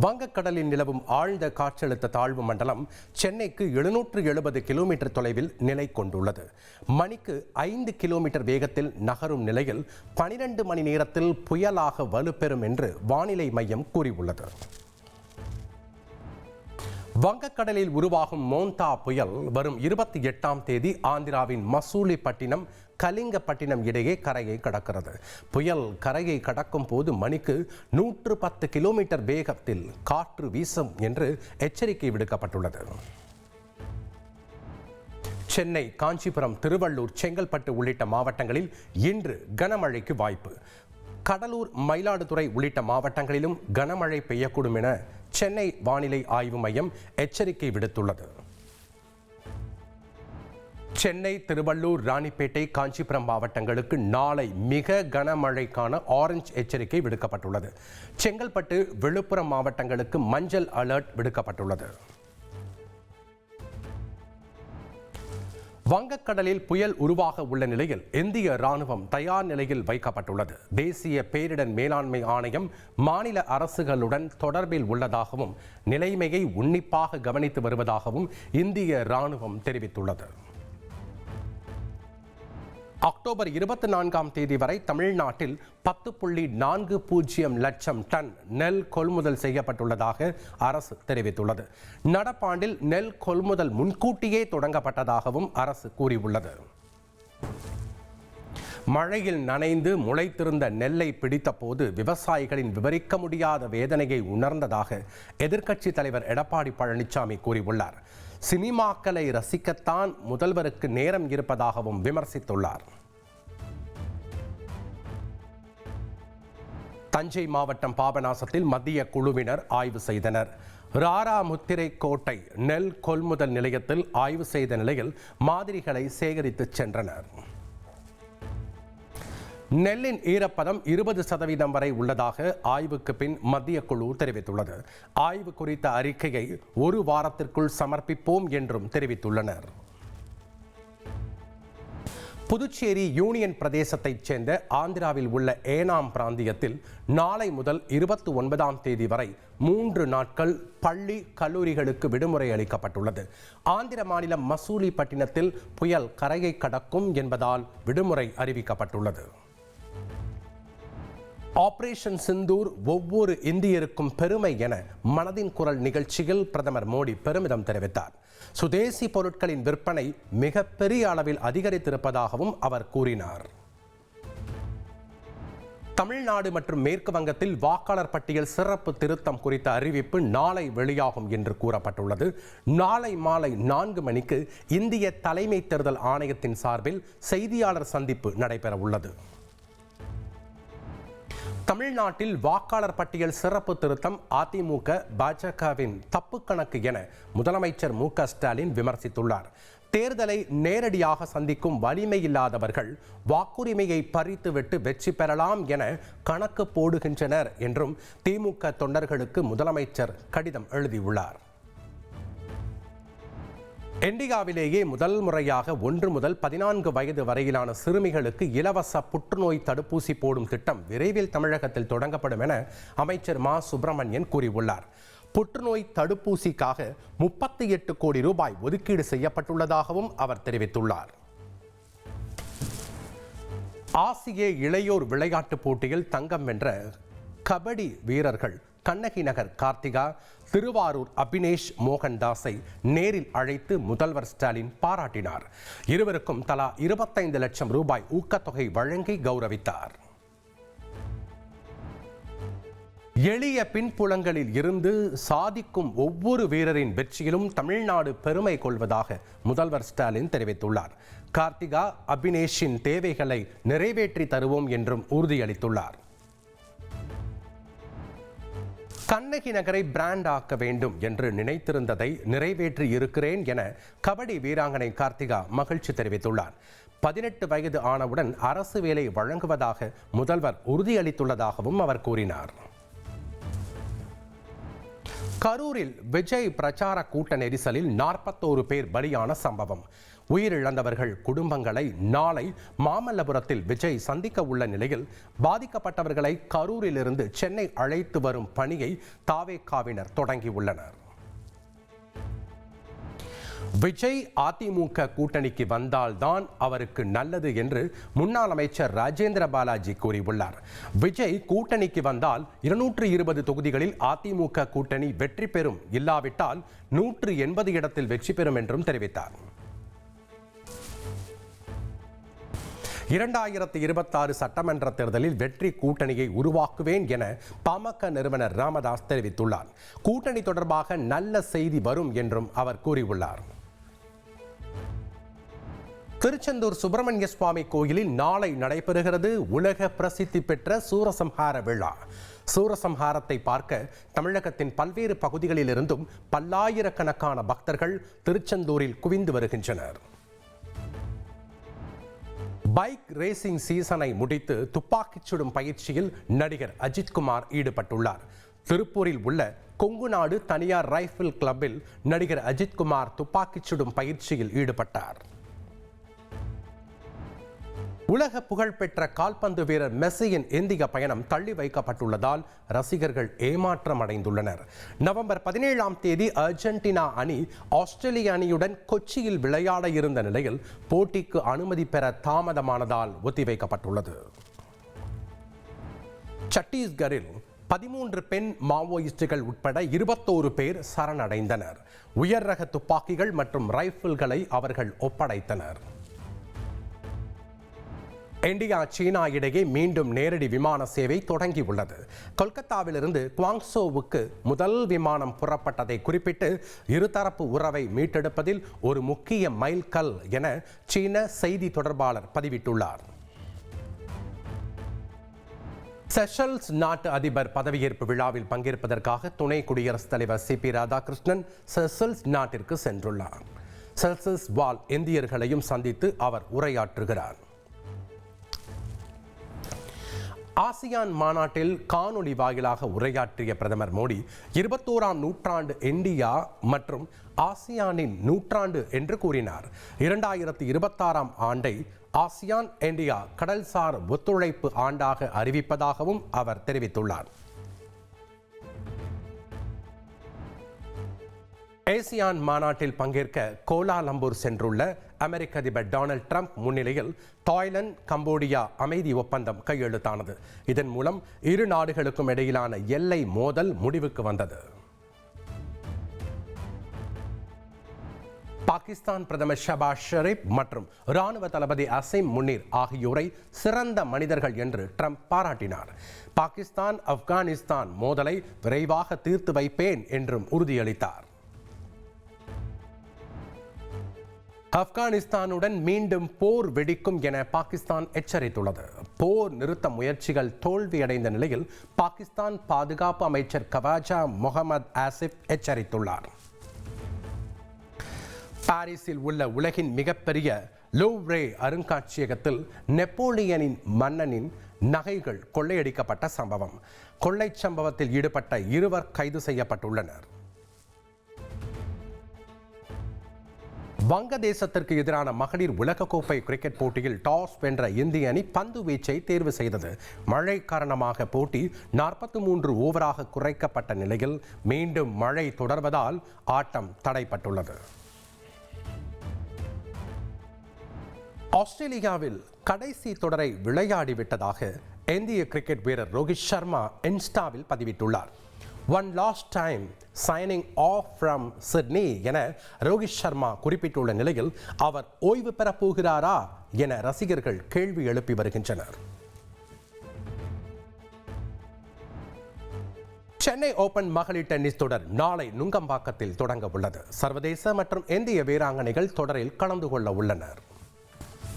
வங்கக்கடலில் நிலவும் ஆழ்ந்த காற்றழுத்த தாழ்வு மண்டலம் சென்னைக்கு 770 கிலோமீட்டர் தொலைவில் நிலை கொண்டுள்ளது. மணிக்கு 5 கிலோமீட்டர் வேகத்தில் நகரும் நிலையில் 12 மணி நேரத்தில் புயலாக வலுப்பெறும் என்று வானிலை மையம் கூறியுள்ளது. வங்கக்கடலில் உருவாகும் மோந்தா புயல் வரும் 28ஆம் தேதி ஆந்திராவின் மசூலிப்பட்டினம் கலிங்கப்பட்டினம் இடையே கரையை கடக்கிறது. புயல் கரையை கடக்கும் போது மணிக்கு 110 கிலோமீட்டர் வேகத்தில் காற்று வீசும் என்று எச்சரிக்கை விடுக்கப்பட்டுள்ளது. சென்னை, காஞ்சிபுரம், திருவள்ளூர், செங்கல்பட்டு உள்ளிட்ட மாவட்டங்களில் இன்று கனமழைக்கு வாய்ப்பு. கடலூர், மயிலாடுதுறை உள்ளிட்ட மாவட்டங்களிலும் கனமழை பெய்யக்கூடும் என சென்னை வானிலை ஆய்வு மையம் எச்சரிக்கை விடுத்துள்ளது. சென்னை, திருவள்ளூர், ராணிப்பேட்டை, காஞ்சிபுரம் மாவட்டங்களுக்கு நாளை மிக கனமழைக்கான ஆரஞ்சு எச்சரிக்கை விடுக்கப்பட்டுள்ளது. செங்கல்பட்டு, விழுப்புரம் மாவட்டங்களுக்கு மஞ்சள் அலர்ட் விடுக்கப்பட்டுள்ளது. வங்கக்கடலில் புயல் உருவாக உள்ள நிலையில் இந்திய ராணுவம் தயார் நிலையில் வைக்கப்பட்டுள்ளது. தேசிய பேரிடர் மேலாண்மை ஆணையம் மாநில அரசுகளுடன் தொடர்பில் உள்ளதாகவும் நிலைமையை உன்னிப்பாக கவனித்து வருவதாகவும் இந்திய ராணுவம் தெரிவித்துள்ளது. அக்டோபர் 24ஆம் தேதி வரை தமிழ்நாட்டில் 10.40 லட்சம் டன் நெல் கொள்முதல் செய்யப்பட்டுள்ளதாக அரசு தெரிவித்துள்ளது. நடப்பாண்டில் நெல் கொள்முதல் முன்கூட்டியே தொடங்கப்பட்டதாகவும் அரசு கூறியுள்ளது. மழையில் நனைந்து முளைத்திருந்த நெல்லை பிடித்த போது விவசாயிகளின் விவரிக்க முடியாத வேதனையை உணர்ந்ததாக எதிர்க்கட்சித் தலைவர் எடப்பாடி பழனிசாமி கூறியுள்ளார். சினிமாக்களை ரசிக்கத்தான் முதல்வருக்கு நேரம் இருப்பதாகவும் விமர்சித்துள்ளார். தஞ்சை மாவட்டம் பாபநாசத்தில் மத்திய குழுவினர் ஆய்வு செய்தனர். ராரா முத்திரை கோட்டை நெல் கொள்முதல் நிலையத்தில் ஆய்வு செய்த நிலையில் மாதிரிகளை சேகரித்து சென்றனர். நெல்லின் ஈரப்பதம் 20% வரை உள்ளதாக ஆய்வுக்கு பின் மத்திய குழு தெரிவித்துள்ளது. ஆய்வு குறித்த அறிக்கையை 1 வாரத்திற்குள் சமர்ப்பிப்போம் என்றும் தெரிவித்துள்ளனர். புதுச்சேரி யூனியன் பிரதேசத்தைச் சேர்ந்த ஆந்திராவில் உள்ள ஏனாம் பிராந்தியத்தில் நாளை முதல் 29ஆம் தேதி வரை 3 நாட்கள் பள்ளி, கல்லூரிகளுக்கு விடுமுறை அளிக்கப்பட்டுள்ளது. ஆந்திர மாநிலம் மசூலிப்பட்டினத்தில் புயல் கரையை கடக்கும் என்பதால் விடுமுறை அறிவிக்கப்பட்டுள்ளது. ஆபரேஷன் சிந்தூர் ஒவ்வொரு இந்தியருக்கும் பெருமை என மனதின் குரல் நிகழ்ச்சியில் பிரதமர் மோடி பெருமிதம் தெரிவித்தார். சுதேசி பொருட்களின் விற்பனை மிகப்பெரிய அளவில் அதிகரித்திருப்பதாகவும் அவர் கூறினார். தமிழ்நாடு மற்றும் மேற்கு வங்கத்தில் வாக்காளர் பட்டியல் சிறப்பு திருத்தம் குறித்த அறிவிப்பு நாளை வெளியாகும் என்று கூறப்பட்டுள்ளது. நாளை மாலை 4 மணிக்கு இந்திய தலைமை தேர்தல் ஆணையத்தின் சார்பில் செய்தியாளர் சந்திப்பு நடைபெற உள்ளது. தமிழ்நாட்டில் வாக்காளர் பட்டியல் சிறப்பு திருத்தம் அதிமுக, பாஜகவின் தப்பு கணக்கு என முதலமைச்சர் மு.க. ஸ்டாலின் விமர்சித்துள்ளார். தேர்தலை நேரடியாக சந்திக்கும் வலிமை இல்லாதவர்கள் வாக்குரிமையை பறித்துவிட்டு வெற்றி பெறலாம் என கணக்கு போடுகின்றனர் என்றும் திமுக தொண்டர்களுக்கு முதலமைச்சர் கடிதம் எழுதியுள்ளார். இந்தியாவிலேயே முதல் முறையாக 1 முதல் 14 வயது வரையிலான சிறுமிகளுக்கு இலவச புற்றுநோய் தடுப்பூசி போடும் திட்டம் விரைவில் தமிழகத்தில் தொடங்கப்படும் என அமைச்சர் மா. சுப்பிரமணியன் கூறியுள்ளார். புற்றுநோய் தடுப்பூசிக்காக 38 கோடி ரூபாய் ஒதுக்கீடு செய்யப்பட்டுள்ளதாகவும் அவர் தெரிவித்துள்ளார். ஆசிய இளையோர் விளையாட்டுப் போட்டியில் தங்கம் வென்ற கபடி வீரர்கள் கண்ணகி நகர் கார்த்திகா, திருவாரூர் அபினேஷ் மோகன்தாஸை நேரில் அழைத்து முதல்வர் ஸ்டாலின் பாராட்டினார். இருவருக்கும் தலா 25 லட்சம் ரூபாய் ஊக்கத்தொகை வழங்கி கௌரவித்தார். எளிய பின்புலங்களில் இருந்து சாதிக்கும் ஒவ்வொரு வீரரின் வெற்றியிலும் தமிழ்நாடு பெருமை கொள்வதாக முதல்வர் ஸ்டாலின் தெரிவித்துள்ளார். கார்த்திகா, அபினேஷின் தேவைகளை நிறைவேற்றி தருவோம் என்றும் உறுதியளித்துள்ளார். கண்ணகி நகரை பிராண்ட் ஆக்க வேண்டும் என்று நினைத்திருந்ததை நிறைவேற்றி இருக்கிறேன் என கபடி வீராங்கனை கார்த்திகா மகிழ்ச்சி தெரிவித்துள்ளார். 18 வயது ஆனவுடன் அரசு வேலை வழங்குவதாக முதல்வர் உறுதியளித்துள்ளதாகவும் அவர் கூறினார். கரூரில் விஜய் பிரச்சார கூட்ட நெரிசலில் 41 பேர் பலியான சம்பவம். உயிரிழந்தவர்கள் குடும்பங்களை நாளை மாமல்லபுரத்தில் விஜய் சந்திக்க உள்ள நிலையில் பாதிக்கப்பட்டவர்களை கரூரிலிருந்து சென்னை அழைத்து வரும் பணியை தாவேகாவினர் தொடங்கியுள்ளனர். விஜய் அதிமுக கூட்டணிக்கு வந்தால்தான் அவருக்கு நல்லது என்று முன்னாள் அமைச்சர் ராஜேந்திர பாலாஜி கூறியுள்ளார். விஜய் கூட்டணிக்கு வந்தால் 220 தொகுதிகளில் அதிமுக கூட்டணி வெற்றி பெறும், இல்லாவிட்டால் 180 இடத்தில் வெற்றி பெறும் என்றும் தெரிவித்தார். 2026 சட்டமன்ற தேர்தலில் வெற்றி கூட்டணியை உருவாக்குவேன் என பாமக நிறுவனர் ராமதாஸ் தெரிவித்துள்ளார். கூட்டணி தொடர்பாக நல்ல செய்தி வரும் என்றும் அவர் கூறியுள்ளார். திருச்செந்தூர் சுப்பிரமணிய சுவாமி கோயிலில் நாளை நடைபெறுகிறது உலக பிரசித்தி பெற்ற சூரசம்ஹார விழா. சூரசம்ஹாரத்தை பார்க்க தமிழகத்தின் பல்வேறு பகுதிகளிலிருந்தும் பல்லாயிரக்கணக்கான பக்தர்கள் திருச்செந்தூரில் குவிந்து வருகின்றனர். பைக் ரேசிங் சீசனை முடித்து துப்பாக்கிச் சுடும் பயிற்சியில் நடிகர் அஜித்குமார் ஈடுபட்டுள்ளார். திருப்பூரில் உள்ள கொங்குநாடு தனியார் ரைபிள் கிளப்பில் நடிகர் அஜித்குமார் துப்பாக்கிச் சுடும் பயிற்சியில் ஈடுபட்டார். உலக புகழ்பெற்ற கால்பந்து வீரர் மெஸ்ஸியின் இந்திய பயணம் தள்ளி வைக்கப்பட்டுள்ளதால் ரசிகர்கள் ஏமாற்றம் அடைந்துள்ளனர். நவம்பர் 17ஆம் தேதி அர்ஜென்டினா அணி ஆஸ்திரேலிய அணியுடன் கொச்சியில் விளையாட இருந்த நிலையில் போட்டிக்கு அனுமதி பெற தாமதமானதால் ஒத்திவைக்கப்பட்டுள்ளது. சத்தீஸ்கரில் 13 பெண் மாவோயிஸ்டுகள் உட்பட 21 பேர் சரணடைந்தனர். உயர் ரக துப்பாக்கிகள் மற்றும் ரைபிள்களை அவர்கள் ஒப்படைத்தனர். இந்தியா சீனா இடையே மீண்டும் நேரடி விமான சேவை தொடங்கியுள்ளது. கொல்கத்தாவிலிருந்து குவாங்சோவுக்கு முதல் விமானம் புறப்பட்டதை குறிப்பிட்டு இருதரப்பு உறவை மீட்டெடுப்பதில் ஒரு முக்கிய மைல்கல் என சீன செய்தி தொடர்பாளர் பதிவிட்டுள்ளார். செஷல்ஸ் நாட்டு அதிபர் பதவியேற்பு விழாவில் பங்கேற்பதற்காக துணை குடியரசுத் தலைவர் சிபி ராதாகிருஷ்ணன் செஷல்ஸ் நாட்டிற்கு சென்றுள்ளார். செஷல்ஸ் வாழ் இந்தியர்களையும் சந்தித்து அவர் உரையாற்றுகிறார். ஆசியான் மாநாட்டில் காணொலி வாயிலாக உரையாற்றிய பிரதமர் மோடி 21ஆம் நூற்றாண்டு இந்தியா மற்றும் ஆசியானின் நூற்றாண்டு என்று கூறினார். 2026ஆம் ஆண்டை ஆசியான் இந்தியா கடல்சார் ஒத்துழைப்பு ஆண்டாக அறிவிப்பதாகவும் அவர் தெரிவித்துள்ளார். ஆசியான் மாநாட்டில் பங்கேற்க கோலாலம்பூர் சென்றுள்ள அமெரிக்க அதிபர் டொனால்ட் ட்ரம்ப் முன்னிலையில் தாய்லாந்து கம்போடியா அமைதி ஒப்பந்தம் கையெழுத்தானது. இதன் மூலம் இரு நாடுகளுக்கும் இடையிலான எல்லை மோதல் முடிவுக்கு வந்தது. பாகிஸ்தான் பிரதமர் ஷபாஸ் ஷெரீப் மற்றும் ராணுவ தளபதி அசீம் முனீர் ஆகியோரை சிறந்த மனிதர்கள் என்று ட்ரம்ப் பாராட்டினார். பாகிஸ்தான் ஆப்கானிஸ்தான் மோதலை விரைவாக தீர்த்து வைப்பேன் என்றும் உறுதியளித்தார். ஆப்கானிஸ்தானுடன் மீண்டும் போர் வெடிக்கும் என பாகிஸ்தான் எச்சரித்துள்ளது. போர் நிறுத்த முயற்சிகள் தோல்வியடைந்த நிலையில் பாகிஸ்தான் பாதுகாப்பு அமைச்சர் கவாஜா முகமது ஆசிப் எச்சரித்துள்ளார். பாரிஸில் உள்ள உலகின் மிகப்பெரிய லூவ்ரே அருங்காட்சியகத்தில் நெப்போலியனின் மன்னனின் நகைகள் கொள்ளையடிக்கப்பட்ட சம்பவம். கொள்ளை சம்பவத்தில் ஈடுபட்ட 2 கைது செய்யப்பட்டுள்ளனர். வங்கதேசத்திற்கு எதிரான மகளிர் உலகக்கோப்பை கிரிக்கெட் போட்டியில் டாஸ் வென்ற இந்திய அணி பந்து வீச்சை தேர்வு செய்தது. மழை காரணமாக போட்டி 43 ஓவராக குறைக்கப்பட்ட நிலையில் மீண்டும் மழை தொடர்வதால் ஆட்டம் தடைப்பட்டுள்ளது. ஆஸ்திரேலியாவில் கடைசி தொடரை விளையாடிவிட்டதாக இந்திய கிரிக்கெட் வீரர் ரோஹித் சர்மா இன்ஸ்டாவில் பதிவிட்டுள்ளார். One last time signing off from Sydney என ரோஹித் சர்மா குறிப்பிட்டுள்ள நிலையில் அவர் ஓய்வு பெறப் போகிறாரா என ரசிகர்கள் கேள்வி எழுப்பி வருகின்றனர். சென்னை ஓபன் மகளிர் டென்னிஸ் தொடர் நாளை நுங்கம்பாக்கத்தில் தொடங்க உள்ளது. சர்வதேச மற்றும் இந்திய வீராங்கனைகள் தொடரில் கலந்து கொள்ள உள்ளனர்.